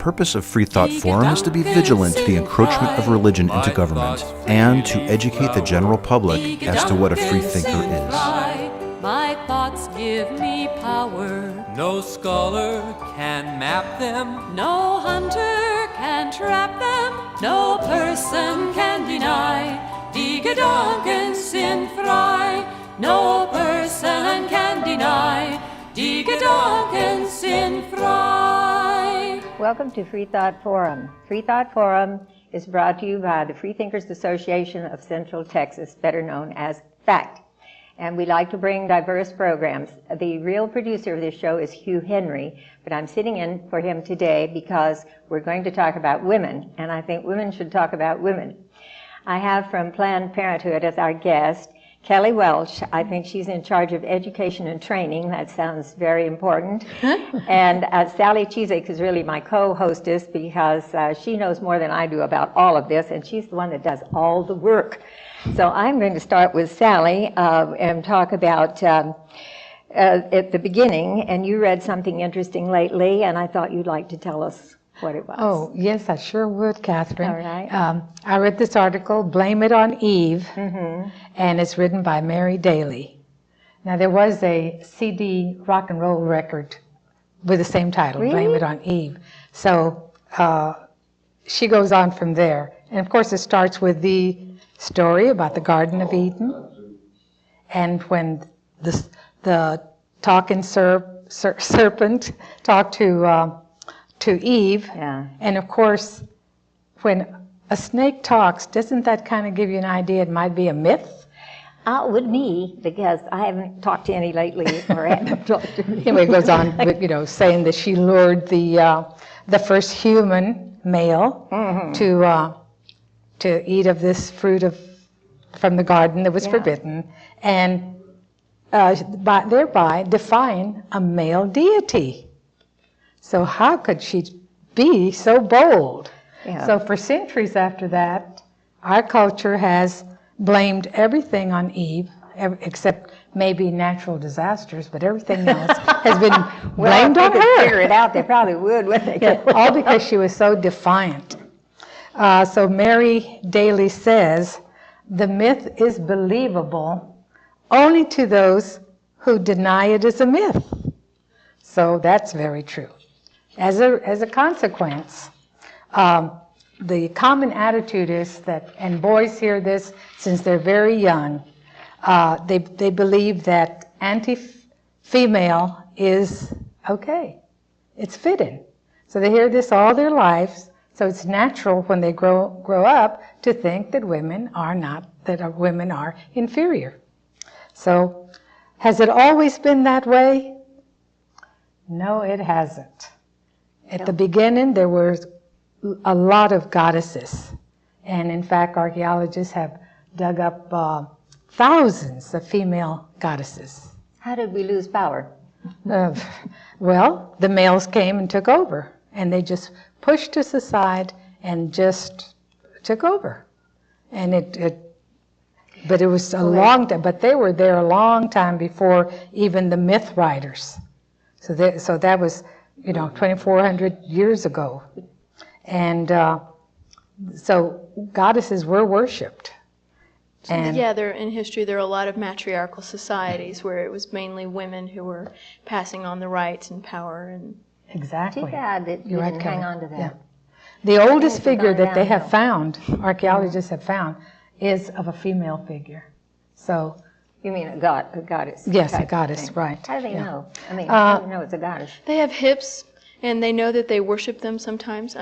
purpose of Freethought Forum is to be vigilant to the encroachment of religion into government and to educate the general public as to what a freethinker is. My thoughts give me power. No scholar can map them. No hunter can trap them. No person can deny. Die Gedanken sind frei. No person can deny. Die Gedanken sind frei. Welcome to Freethought Forum. Freethought Forum is brought to you by the Freethinkers Association of Central Texas, better known as FACT. And we like to bring diverse programs. The real producer of this show is Hugh Henry, but I'm sitting in for him today because we're going to talk about women, and I think women should talk about women. I have from Planned Parenthood as our guest Kelly Welch. I think she's in charge of education and training. That sounds very important. And Sally Chizek is really my co-hostess because she knows more than I do about all of this, and she's the one that does all the work. So I'm going to start with Sally and talk about at the beginning, and you read something interesting lately, and I thought you'd like to tell us what it was. Oh, yes, I sure would, Catherine. All right. I read this article, Blame It on Eve, and it's written by Mary Daly. Now, there was a CD rock and roll record with the same title, Really? Blame It on Eve. So she goes on from there. And, of course, it starts with the story about the Garden of Eden, and when the talking serpent talked to Eve. Yeah. And of course, when a snake talks, doesn't that kind of give you an idea it might be a myth? With me, because I haven't talked to any lately, or haven't talked to me. Anyway, it goes on with, saying that she lured the first human male to eat of this fruit from the garden that was forbidden, and thereby define a male deity. So how could she be so bold? Yeah. So for centuries after that, our culture has blamed everything on Eve, except maybe natural disasters, but everything else has been blamed on if they could her. figure it out, they probably would, wouldn't they? Yeah, all because she was so defiant. So Mary Daly says, the myth is believable only to those who deny it as a myth. So that's very true. As a consequence, the common attitude is that, and boys hear this since they're very young, they believe that anti-female is okay. It's fitting. So they hear this all their lives, so it's natural when they grow up to think that women are inferior. So has it always been that way? No, it hasn't. At the beginning, there were a lot of goddesses. And in fact, archaeologists have dug up thousands of female goddesses. How did we lose power? Well, the males came and took over. And they just pushed us aside and just took over. And but it was a long time. But they were there a long time before even the myth writers. So that was, 2,400 years ago. And so goddesses were worshipped. And in history there are a lot of matriarchal societies where it was mainly women who were passing on the rights and power. And exactly. Too bad that you didn't hang on to that. Yeah. The oldest figure that they have found, archaeologists have found, is of a female figure. So. You mean a goddess? Yes, a goddess, thing. right. How do they know? I mean, how do they know it's a goddess? they have hips, and they know that they worship them sometimes.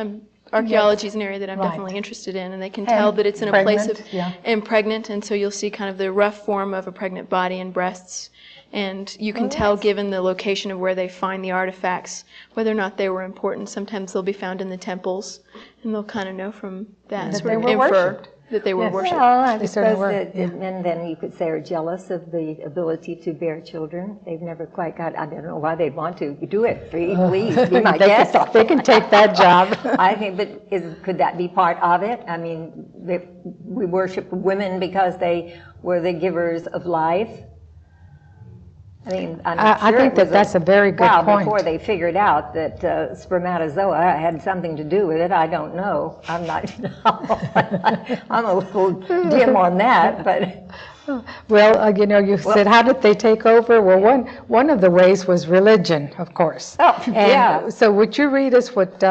Archaeology is an area that I'm definitely interested in, and they can tell that it's in a place of pregnant, and so you'll see kind of the rough form of a pregnant body and breasts, and you can tell, given the location of where they find the artifacts, whether or not they were important. Sometimes they'll be found in the temples, and they'll kind of know from that, sort of infer that they were worshipped. Well, I suppose that men then you could say are jealous of the ability to bear children. They've never quite got, I don't know why they'd want to do it. Please, be my guest. They can take that job. I think, but could that be part of it? I mean, we worship women because they were the givers of life. I mean, I think that's a very good point. Before they figured out that spermatozoa had something to do with it, I don't know. I'm not. I'm a little dim on that, but. Well, you said, how did they take over? Well, one of the ways was religion, of course. Oh, yeah. So would you read us what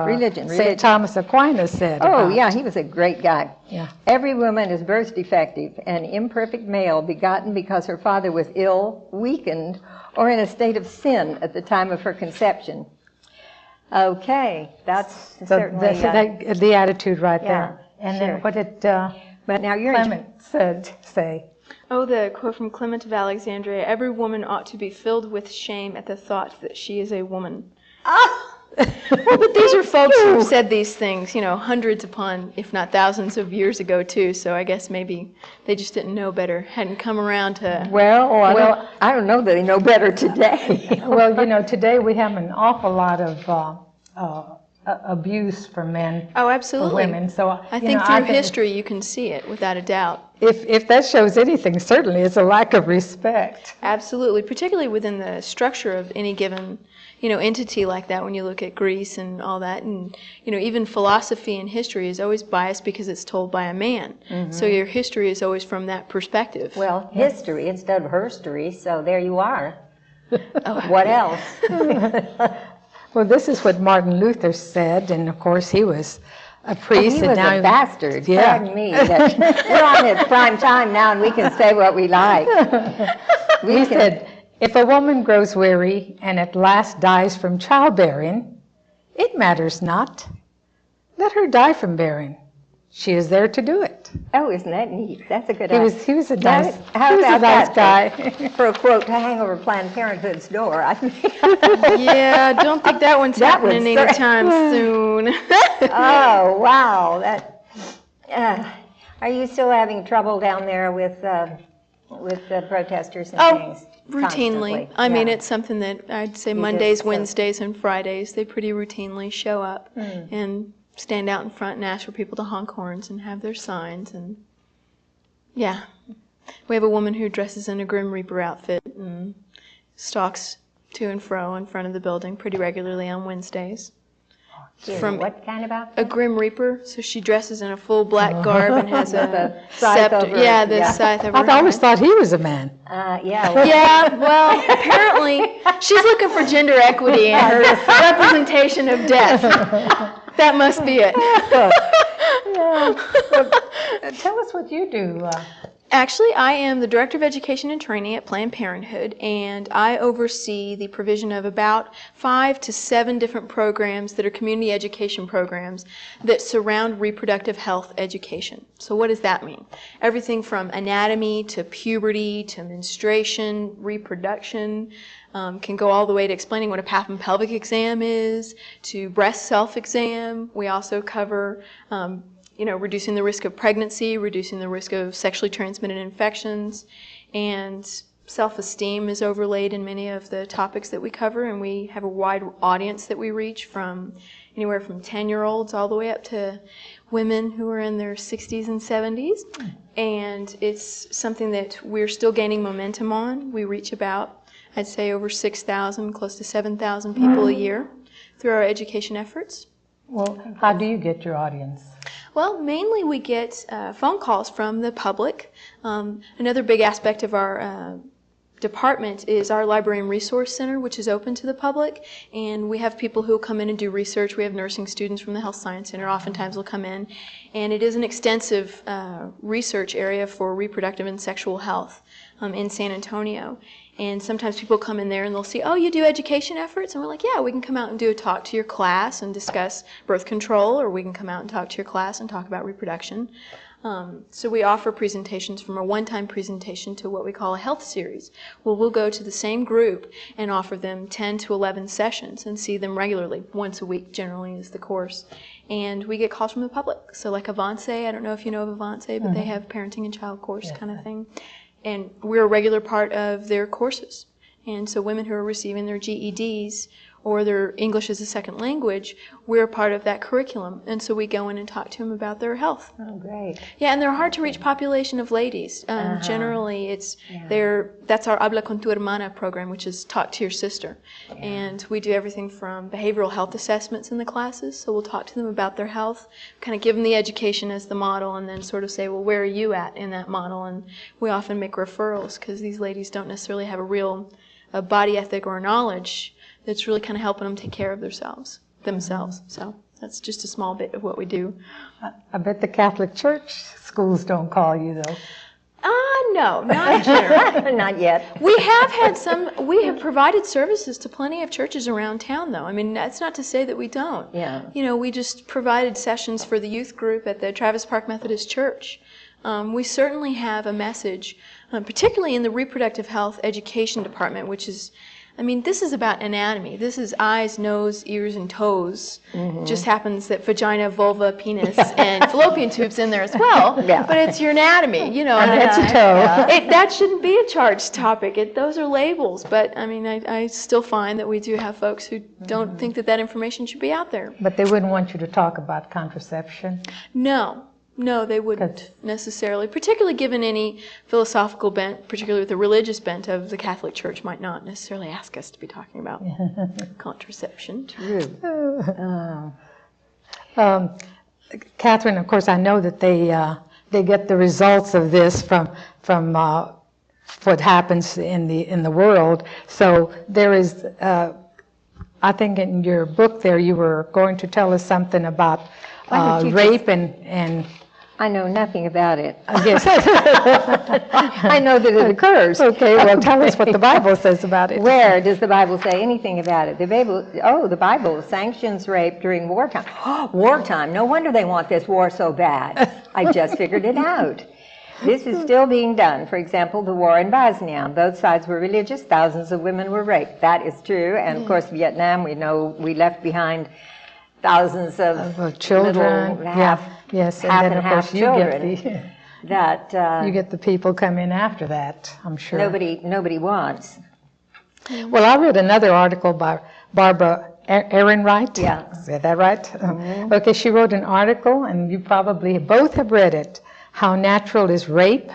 religion. St. Thomas Aquinas said? Oh, yeah, he was a great guy. Yeah. Every woman is birth defective, an imperfect male begotten because her father was ill, weakened, or in a state of sin at the time of her conception. Okay, that's certainly... That's the attitude right there. And sure. then what did but now you're Clement say? Oh, the quote from Clement of Alexandria, every woman ought to be filled with shame at the thought that she is a woman. Ah! Well, but these are folks who have said these things, hundreds upon, if not thousands of years ago, too. So I guess maybe they just didn't know better, hadn't come around to... Well, I don't know that they know better today. Well, today we have an awful lot of abuse for men. Oh, absolutely. For women. So I think through history you can see it, without a doubt. If that shows anything, certainly it's a lack of respect. Absolutely, particularly within the structure of any given entity like that. When you look at Greece and all that, and even philosophy and history is always biased because it's told by a man. Mm-hmm. So your history is always from that perspective. Well, history instead of herstory. So there you are. What else? Well, this is what Martin Luther said, and of course he was a priest. He was a bastard. Yeah. Pardon me. We're on this prime time now, and we can say what we like. He said, if a woman grows weary and at last dies from childbearing, it matters not. Let her die from bearing. She is there to do it. Oh, isn't that neat? That's a good idea. He was a nice, guy. guy. For a quote to hang over Planned Parenthood's door, I think. Yeah, don't think that one's happening anytime soon. Oh, wow. Are you still having trouble down there with protesters and things? Routinely. I mean, it's something that I'd say Mondays, Wednesdays, and Fridays, they pretty routinely show up and stand out in front and ask for people to honk horns and have their signs. And yeah, we have a woman who dresses in a Grim Reaper outfit and stalks to and fro in front of the building pretty regularly on Wednesdays. From what kind of outfit? A Grim Reaper. So she dresses in a full black garb and has a scythe scepter. Scythe over her I always head. thought he was a man. Yeah, well, apparently she's looking for gender equity in her representation of death. That must be it. Well, tell us what you do. Actually, I am the Director of Education and Training at Planned Parenthood, and I oversee the provision of about 5 to 7 different programs that are community education programs that surround reproductive health education. So what does that mean? Everything from anatomy to puberty to menstruation, reproduction, can go all the way to explaining what a pap and pelvic exam is, to breast self-exam. We also cover reducing the risk of pregnancy, reducing the risk of sexually transmitted infections, and self-esteem is overlaid in many of the topics that we cover, and we have a wide audience that we reach from anywhere from 10-year-olds all the way up to women who are in their 60s and 70s, and it's something that we're still gaining momentum on. We reach about, I'd say, over 6,000, close to 7,000 people a year through our education efforts. Well, how do you get your audience? Well, mainly we get phone calls from the public. Another big aspect of our department is our Library and Resource Center, which is open to the public, and we have people who come in and do research. We have nursing students from the Health Science Center oftentimes will come in, and it is an extensive research area for reproductive and sexual health in San Antonio. And sometimes people come in there and they'll see, oh, you do education efforts? And we're like, yeah, we can come out and do a talk to your class and discuss birth control, or we can come out and talk to your class and talk about reproduction. So we offer presentations from a one-time presentation to what we call a health series. Well, we'll go to the same group and offer them 10 to 11 sessions and see them regularly. Once a week generally is the course. And we get calls from the public. So like Avance, I don't know if you know of Avance, but they have parenting and child course kind of thing. And we're a regular part of their courses. And so women who are receiving their GEDs or their English as a second language, we're part of that curriculum. And so we go in and talk to them about their health. Oh, great. Yeah, and they're a hard-to-reach population of ladies. Generally, that's our Habla con tu hermana program, which is talk to your sister. Yeah. And we do everything from behavioral health assessments in the classes. So we'll talk to them about their health, kind of give them the education as the model, and then sort of say, well, where are you at in that model? And we often make referrals because these ladies don't necessarily have a real body ethic or knowledge that's really kind of helping them take care of themselves. So that's just a small bit of what we do. I bet the Catholic Church schools don't call you, though. No, not here. Not yet. We have provided services to plenty of churches around town, though. I mean, that's not to say that we don't. Yeah. You know, we just provided sessions for the youth group at the Travis Park Methodist Church. We certainly have a message, particularly in the reproductive health education department, which is, I mean, this is about anatomy. This is eyes, nose, ears, and toes. Mm-hmm. Just happens that vagina, vulva, penis, and fallopian tubes in there as well. Yeah. But it's your anatomy, you know. And head to toe. That shouldn't be a charged topic. Those are labels. But, I mean, I still find that we do have folks who don't think that information should be out there. But they wouldn't want you to talk about contraception? No, they wouldn't necessarily, particularly given any philosophical bent, particularly with the religious bent of the Catholic Church, might not necessarily ask us to be talking about contraception. True. Catherine, of course, I know that they get the results of this from what happens in the world. So there is, I think in your book there, you were going to tell us something about rape and I know nothing about it. Yes. I know that it occurs. Okay, well, tell us what the Bible says about it. Where does the Bible say anything about it? The Bible sanctions rape during wartime. Wartime. No wonder they want this war so bad. I just figured it out. This is still being done. For example, the war in Bosnia. Both sides were religious. Thousands of women were raped. That is true. And of course, Vietnam, we know we left behind thousands of children, half and half children. You get the people come in after that, I'm sure. Nobody wants. Well, I read another article by Barbara Ehrenreich. Yeah. Is that right? Mm-hmm. Okay, she wrote an article, and you probably both have read it, How Natural is Rape?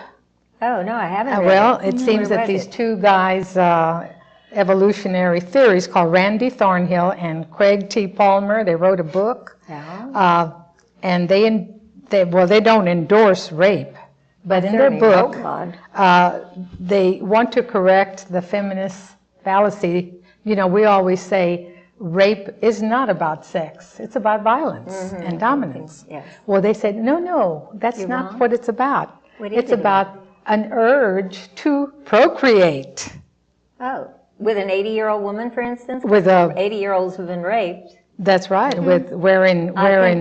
Oh, no, I haven't read well, it. It seems that these two guys, evolutionary theories called Randy Thornhill and Craig T. Palmer. They wrote a book, and they don't endorse rape, but in their book, they want to correct the feminist fallacy. You know, we always say rape is not about sex; it's about violence and dominance. Yes. Well, they said no, that's not what it's about. It's about an urge to procreate. Oh. With an 80-year-old woman, for instance? With 80-year-olds who've been raped. That's right, with wearing flannel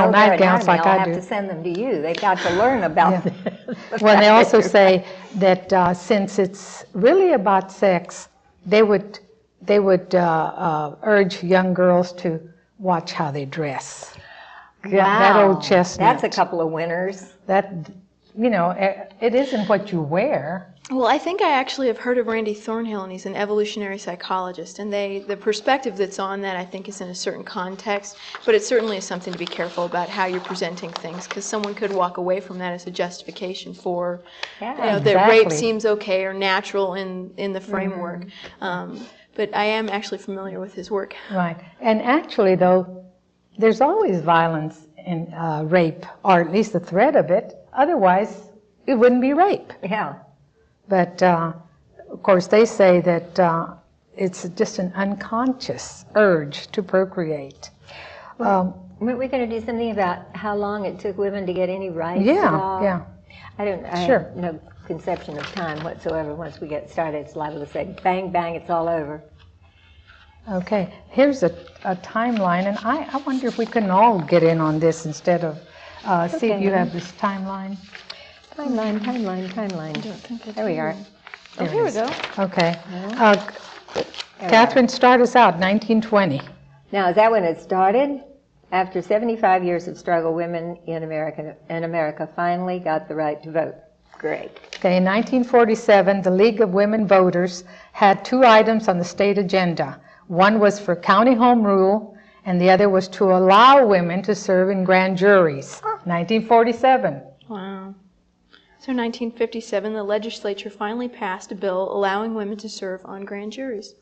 nightgowns like I do. I'll have to send them to you. They've got to learn about this. Well, they also say that since it's really about sex, they would urge young girls to watch how they dress. Wow. That old chestnut. That's a couple of winners. It isn't what you wear. Well, I think I actually have heard of Randy Thornhill, and he's an evolutionary psychologist, and the perspective that's on that, I think, is in a certain context, but it certainly is something to be careful about how you're presenting things, because someone could walk away from that as a justification for, that rape seems okay or natural in the framework. But I am actually familiar with his work. Right, and actually, though, there's always violence in rape, or at least the threat of it. Otherwise, it wouldn't be rape. Yeah. But, of course, they say that it's just an unconscious urge to procreate. Weren't we going to do something about how long it took women to get any rights at all? Yeah. I have no conception of time whatsoever. Once we get started, it's liable to say, bang, bang, it's all over. Okay. Here's a timeline, and I wonder if we can all get in on this instead of see if you have this timeline. Timeline. There we are. Oh, here we go. Okay. Catherine, start us out, 1920. Now, is that when it started? After 75 years of struggle, women in America finally got the right to vote. Great. Okay, in 1947, the League of Women Voters had two items on the state agenda. One was for county home rule, and the other was to allow women to serve in grand juries. 1947. Wow. So in 1957, the legislature finally passed a bill allowing women to serve on grand juries.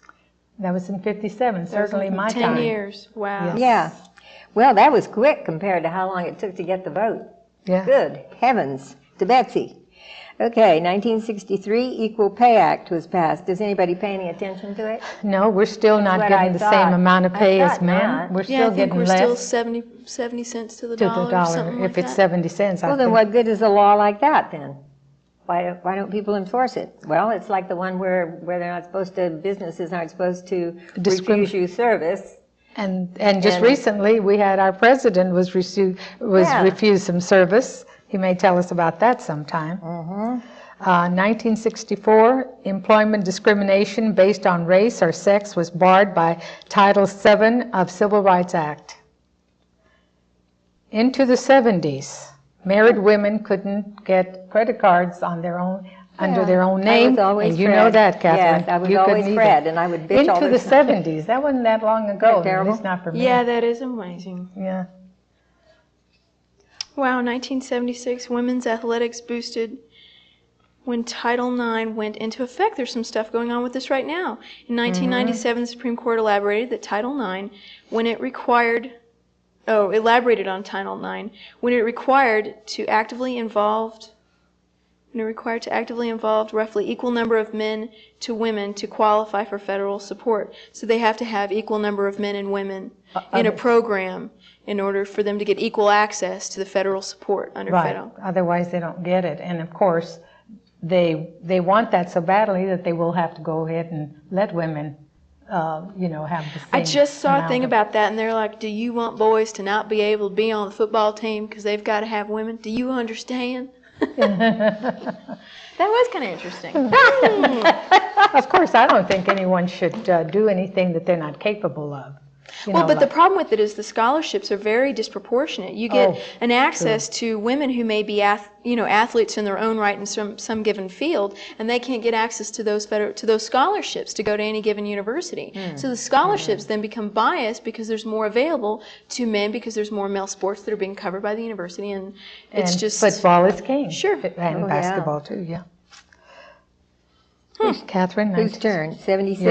That was in 57, certainly my 10 time. 10 years, wow. Yes. Yeah. Well, that was quick compared to how long it took to get the vote. Yeah. Good heavens to Betsy. Okay, 1963 Equal Pay Act was passed. Is anybody paying attention to it? No, we're still not what getting I the thought. same amount of I pay as thought men. not. We're Yeah, still I think getting we're less still 70 cents to the to dollar, the dollar. something like If it's that. 70 cents, Well, I then think. what good is a law like that then? Why don't people enforce it? Well, it's like the one where they're not supposed to, businesses aren't supposed to refuse you service. And just And- recently, we had our president was Yeah. refused some service. He may tell us about that sometime. Mm-hmm. 1964, employment discrimination based on race or sex was barred by Title VII of Civil Rights Act. Into the 70s, married women couldn't get credit cards on their own under their own name. I was always and you Fred. know that, Catherine. Yes, I was You couldn't always either. Fred, and I would bitch all Into the the time. 70s. That wasn't that long ago. At terrible? least not for me. Yeah, that is amazing. Yeah. Wow, 1976, women's athletics boosted when Title IX went into effect. There's some stuff going on with this right now. In 1997, the Supreme Court elaborated that Title IX, when it required, elaborated on Title IX, when it required to actively involve roughly equal number of men to women to qualify for federal support. So they have to have equal number of men and women in a program in order for them to get equal access to the federal support under Right. federal. Otherwise, they don't get it. And of course, they want that so badly that they will have to go ahead and let women, have the same. I just saw a amount thing of- about that, and they're like, do you want boys to not be able to be on the football team because they've got to have women? Do you understand? That was kind of interesting. Of course, I don't think anyone should do anything that they're not capable of. Well, but the problem with it is the scholarships are very disproportionate. You get an access to women who may be athletes in their own right in some given field, and they can't get access to those scholarships to go to any given university. So the scholarships then become biased because there's more available to men because there's more male sports that are being covered by the university, and it's just football is king. Sure. And basketball too. Yeah. Catherine, Whose turn? 76?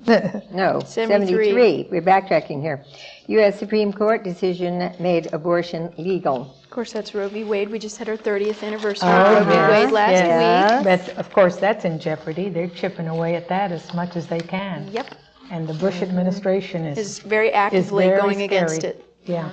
Yours. No, 73. 73. We're backtracking here. U.S. Supreme Court decision made abortion legal. Of course, that's Roe v. Wade. We just had our 30th anniversary Oh, of Roe v. yes, Wade last yes. week. But of course, that's in jeopardy. They're chipping away at that as much as they can. Yep. And the Bush administration Is very actively very going scary. against it. Yeah.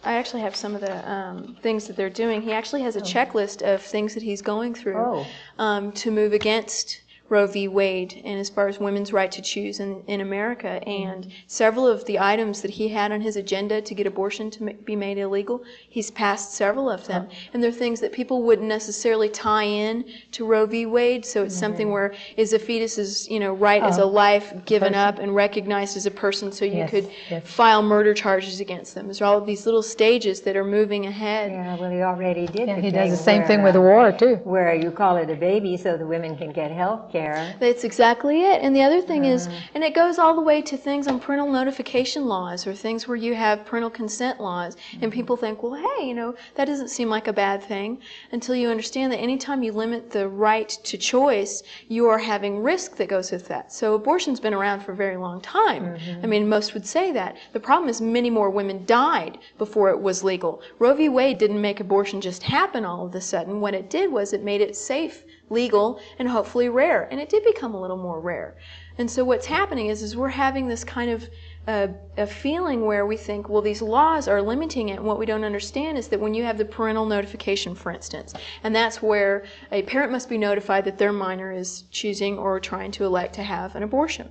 I actually have some of the things that they're doing. He actually has a checklist of things that he's going through to move against Roe v. Wade, and as far as women's right to choose in America. And several of the items that he had on his agenda to get abortion to be made illegal, he's passed several of them. And they're things that people wouldn't necessarily tie in to Roe v. Wade. So it's something where is a fetus's right as a life given up and recognized as a person, so you could file murder charges against them. There's all of these little stages that are moving ahead. Yeah, well, he already did. Yeah, the he does the thing same where, thing with the war, too. Where you call it a baby so the women can get health care. That's exactly it. And the other thing is, and it goes all the way to things on parental notification laws or things where you have parental consent laws. And people think, well, hey, that doesn't seem like a bad thing until you understand that anytime you limit the right to choice, you are having risk that goes with that. So abortion's been around for a very long time. I mean, most would say that. The problem is many more women died before it was legal. Roe v. Wade didn't make abortion just happen all of a sudden. What it did was it made it safe, legal, and hopefully rare. And it did become a little more rare. And so what's happening is we're having this kind of a feeling where we think, well, these laws are limiting it. And what we don't understand is that when you have the parental notification, for instance, and that's where a parent must be notified that their minor is choosing or trying to elect to have an abortion.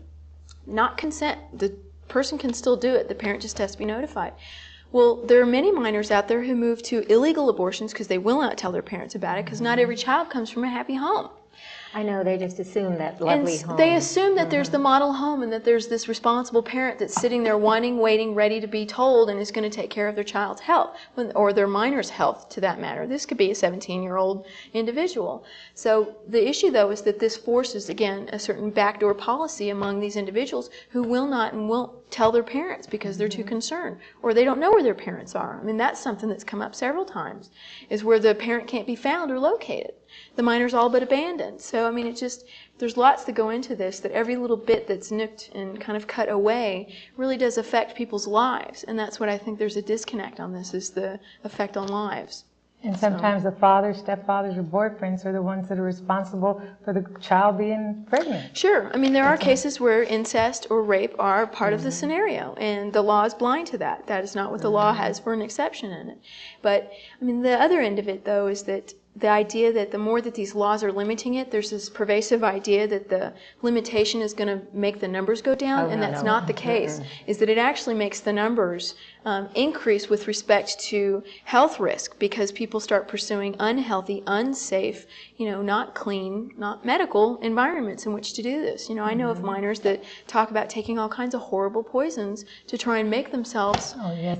Not consent. The person can still do it. The parent just has to be notified. Well, there are many minors out there who move to illegal abortions because they will not tell their parents about it, because not every child comes from a happy home. I know, they just assume that lovely home. They assume that there's the model home and that there's this responsible parent that's sitting there wanting, waiting, ready to be told and is going to take care of their child's health, or their minor's health, to that matter. This could be a 17-year-old individual. So the issue, though, is that this forces, again, a certain backdoor policy among these individuals who will not and won't tell their parents because they're too concerned, or they don't know where their parents are. I mean, that's something that's come up several times, is where the parent can't be found or located. The minor's all but abandoned. So, I mean, it just, there's lots that go into this, that every little bit that's nicked and kind of cut away really does affect people's lives. And that's what I think there's a disconnect on this, is the effect on lives. And sometimes the fathers, stepfathers, or boyfriends are the ones that are responsible for the child being pregnant. Sure. I mean, there are cases where incest or rape are part of the scenario, and the law is blind to that. That is not what the law has for an exception in it. But, I mean, the other end of it, though, is that the idea that the more that these laws are limiting it, there's this pervasive idea that the limitation is going to make the numbers go down, and that's not the case. Is that it actually makes the numbers increase with respect to health risk, because people start pursuing unhealthy, unsafe, not clean, not medical environments in which to do this. I know of minors that talk about taking all kinds of horrible poisons to try and make themselves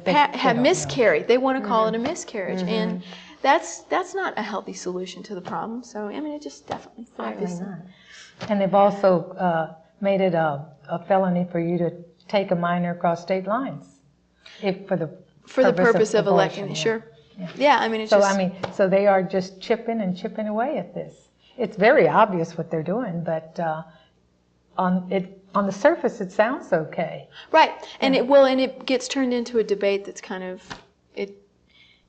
have miscarried. They want to call it a miscarriage, and that's not a healthy solution to the problem. So, I mean, it just definitely obviously not. And they've also made it a felony for you to take a minor across state lines, for the purpose of electing. abortion, Sure. Yeah, I mean, it's so just... I mean, so they are just chipping away at this. It's very obvious what they're doing, but on the surface it sounds okay. Right, and it gets turned into a debate that's kind of, it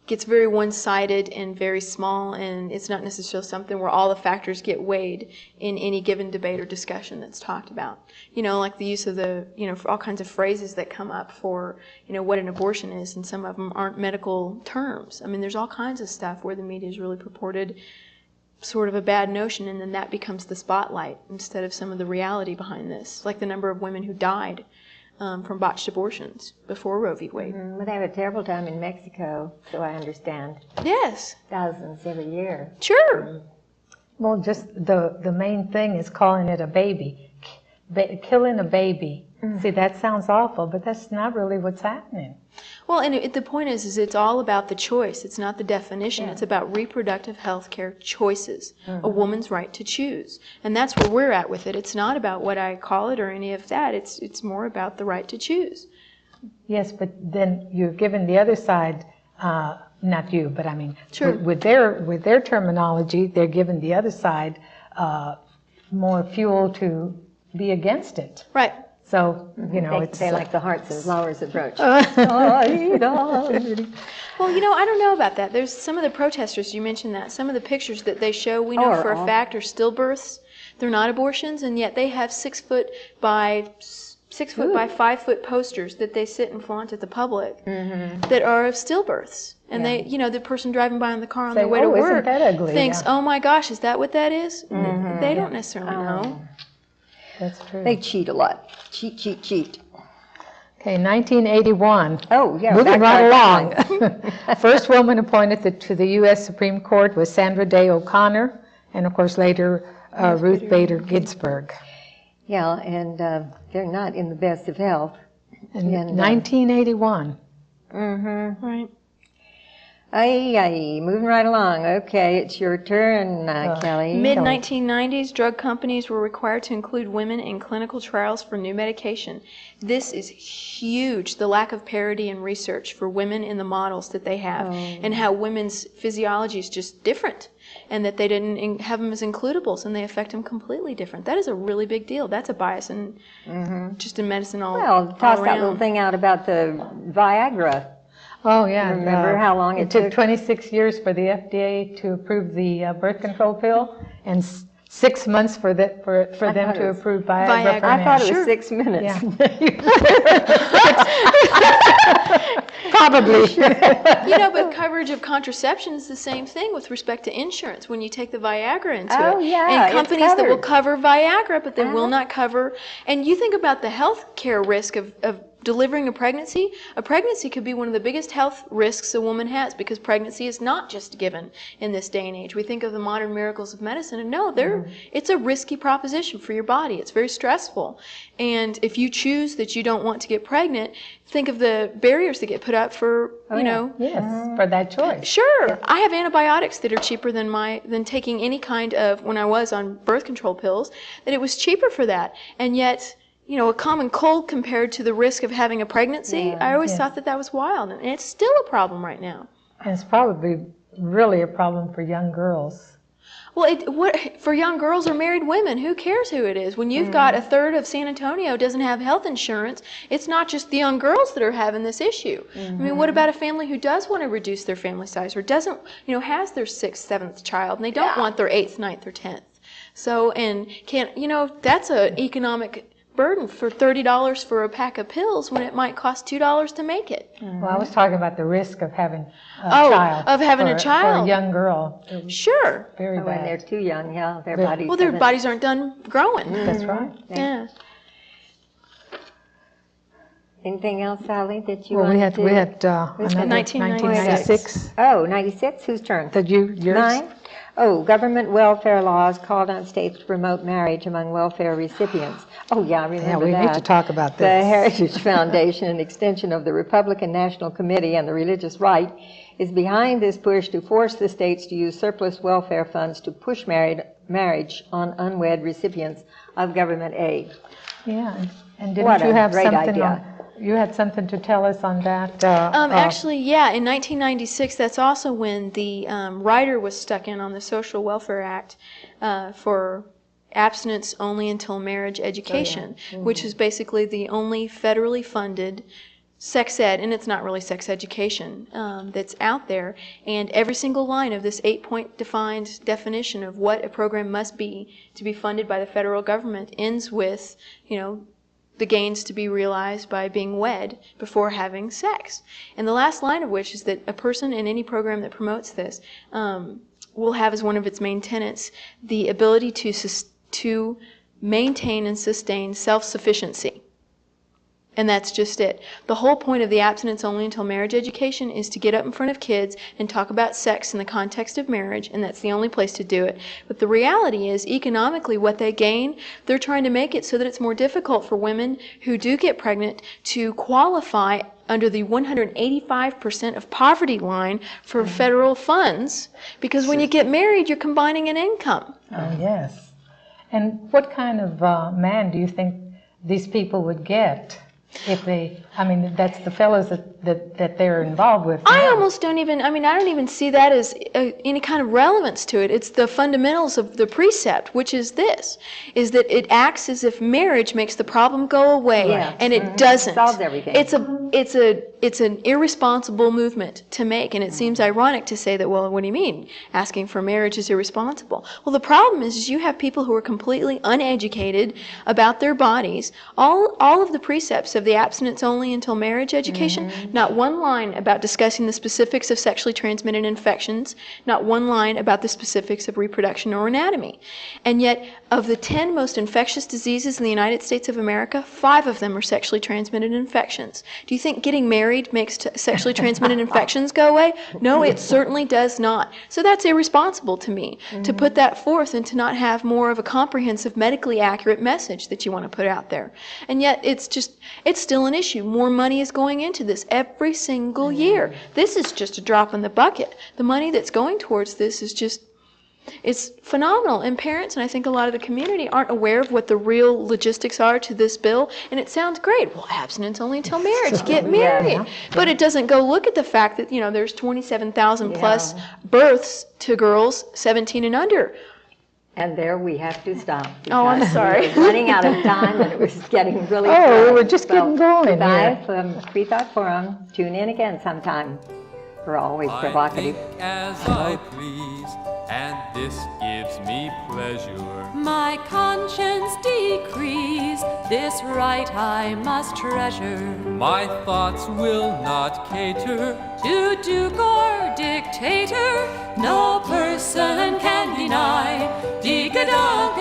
gets very one-sided and very small, and it's not necessarily something where all the factors get weighed in any given debate or discussion that's talked about. Like the use of for all kinds of phrases that come up for, what an abortion is, and some of them aren't medical terms. I mean, there's all kinds of stuff where the media has really purported sort of a bad notion, and then that becomes the spotlight instead of some of the reality behind this, like the number of women who died from botched abortions before Roe v. Wade. Well, they have a terrible time in Mexico, so I understand. Yes. Thousands every year. Sure. Well, just the main thing is calling it a baby, killing a baby. See, that sounds awful, but that's not really what's happening. Well, and the point is it's all about the choice. It's not the definition. It's about reproductive health care choices, a woman's right to choose. And that's where we're at with it. It's not about what I call it or any of that. It's more about the right to choose. Yes, but then you're giving the other side, not you, but I mean, sure. with their terminology, they're giving the other side more fuel to be against it. Right. So, they like the hearts and flowers approach. Well, I don't know about that. There's some of the protesters, you mentioned that, some of the pictures that they show, we know for a fact, are stillbirths. They're not abortions, and yet they have 6 foot by 5 foot posters that they sit and flaunt at the public that are of stillbirths. And they, the person driving by in the car on their way to work thinks, oh my gosh, is that what that is? They don't necessarily know. That's true. They cheat a lot. Cheat. Okay, 1981. Oh, yeah. Moving right along. First woman appointed to the U.S. Supreme Court was Sandra Day O'Connor, and of course later Ruth Bader Ginsburg. Yeah, and they're not in the best of health. In 1981. Right. Moving right along. Okay, it's your turn, Kelly. Mid-1990s, drug companies were required to include women in clinical trials for new medication. This is huge, the lack of parity in research for women in the models that they have, and how women's physiology is just different, and that they didn't have them as includables, and they affect them completely different. That is a really big deal. That's a bias in just in medicine all around. Well, toss that little thing out about the Viagra. Oh, yeah. Remember how long it took 26 years for the FDA to approve the birth control pill, and 6 months for them to approve Viagra. I thought it was 6 minutes. Probably. But coverage of contraception is the same thing with respect to insurance when you take the Viagra into it. Oh, yeah. And companies that will cover Viagra, but they will not cover. And you think about the health care risk of delivering a pregnancy could be one of the biggest health risks a woman has, because pregnancy is not just given in this day and age. We think of the modern miracles of medicine, and no, it's a risky proposition for your body. It's very stressful. And if you choose that you don't want to get pregnant, think of the barriers that get put up for, Yes, for that choice. Sure. Yeah. I have antibiotics that are cheaper than taking any kind of, when I was on birth control pills, that it was cheaper for that. And yet, a common cold compared to the risk of having a pregnancy, I always thought that was wild. And it's still a problem right now. And it's probably really a problem for young girls. Well, for young girls or married women, who cares who it is? When you've got a third of San Antonio doesn't have health insurance, it's not just the young girls that are having this issue. I mean, what about a family who does want to reduce their family size, or doesn't, has their 6th, 7th child, and they don't want their 8th, 9th, or 10th? So, and that's an economic burden for $30 for a pack of pills when it might cost $2 to make it. Well, I was talking about the risk of having a child. Of having a child. For a young girl. Sure. Very bad. When they're too young, their bodies. Well, their bodies aren't done growing. That's right. Yeah. Anything else, Sally, that you we want had to? We had 1996. Oh, 96? Whose turn? Yours? Mine? Oh, government welfare laws called on states to promote marriage among welfare recipients. Oh, yeah, I remember that. Yeah, we need to talk about this. The Heritage Foundation, an extension of the Republican National Committee and the Religious Right, is behind this push to force the states to use surplus welfare funds to push marriage on unwed recipients of government aid. Yeah, and didn't you have something idea. You had something to tell us on that? Actually, yeah, in 1996, that's also when the rider was stuck in on the Social Welfare Act for abstinence only until marriage education, which is basically the only federally funded sex ed, and it's not really sex education, that's out there. And every single line of this 8-point defined definition of what a program must be to be funded by the federal government ends with, the gains to be realized by being wed before having sex. And the last line of which is that a person in any program that promotes this will have as one of its main tenets the ability to maintain and sustain self-sufficiency. And that's just it. The whole point of the abstinence only until marriage education is to get up in front of kids and talk about sex in the context of marriage, and that's the only place to do it. But the reality is, economically, what they gain, they're trying to make it so that it's more difficult for women who do get pregnant to qualify under the 185% of poverty line for federal funds, because when you get married, you're combining an income. Oh, yes. And what kind of man do you think these people would get? If that's the fellows that they're involved with. I almost don't even, I don't even see that as any kind of relevance to it. It's the fundamentals of the precept, which is this, is that it acts as if marriage makes the problem go away, and it doesn't. It solves everything. It's an irresponsible movement to make, and it seems ironic to say that, well, what do you mean? Asking for marriage is irresponsible. Well, the problem is you have people who are completely uneducated about their bodies. All of the precepts of the abstinence only until marriage education, not one line about discussing the specifics of sexually transmitted infections, not one line about the specifics of reproduction or anatomy. And yet, of the 10 most infectious diseases in the United States of America, 5 of them are sexually transmitted infections. Do you think getting married makes sexually transmitted infections go away? No, it certainly does not. So that's irresponsible to me, to put that forth and to not have more of a comprehensive, medically accurate message that you want to put out there. And yet, it's still an issue. More money is going into this every single year. This is just a drop in the bucket. The money that's going towards this is just, it's phenomenal. And parents, and I think a lot of the community, aren't aware of what the real logistics are to this bill. And it sounds great. Well, abstinence only until marriage. Get married. But it doesn't go look at the fact that, there's 27,000 plus births to girls 17 and under. And there we have to stop. Oh, I'm sorry. We were running out of time, and it was getting really we were just getting going. Goodbye from Freethought Forum. Tune in again sometime. We're always provocative. I think as I please, and this gives me pleasure. My conscience decrees, this right I must treasure. My thoughts will not cater To duke or dictator, no person can deny. Dig-a-dog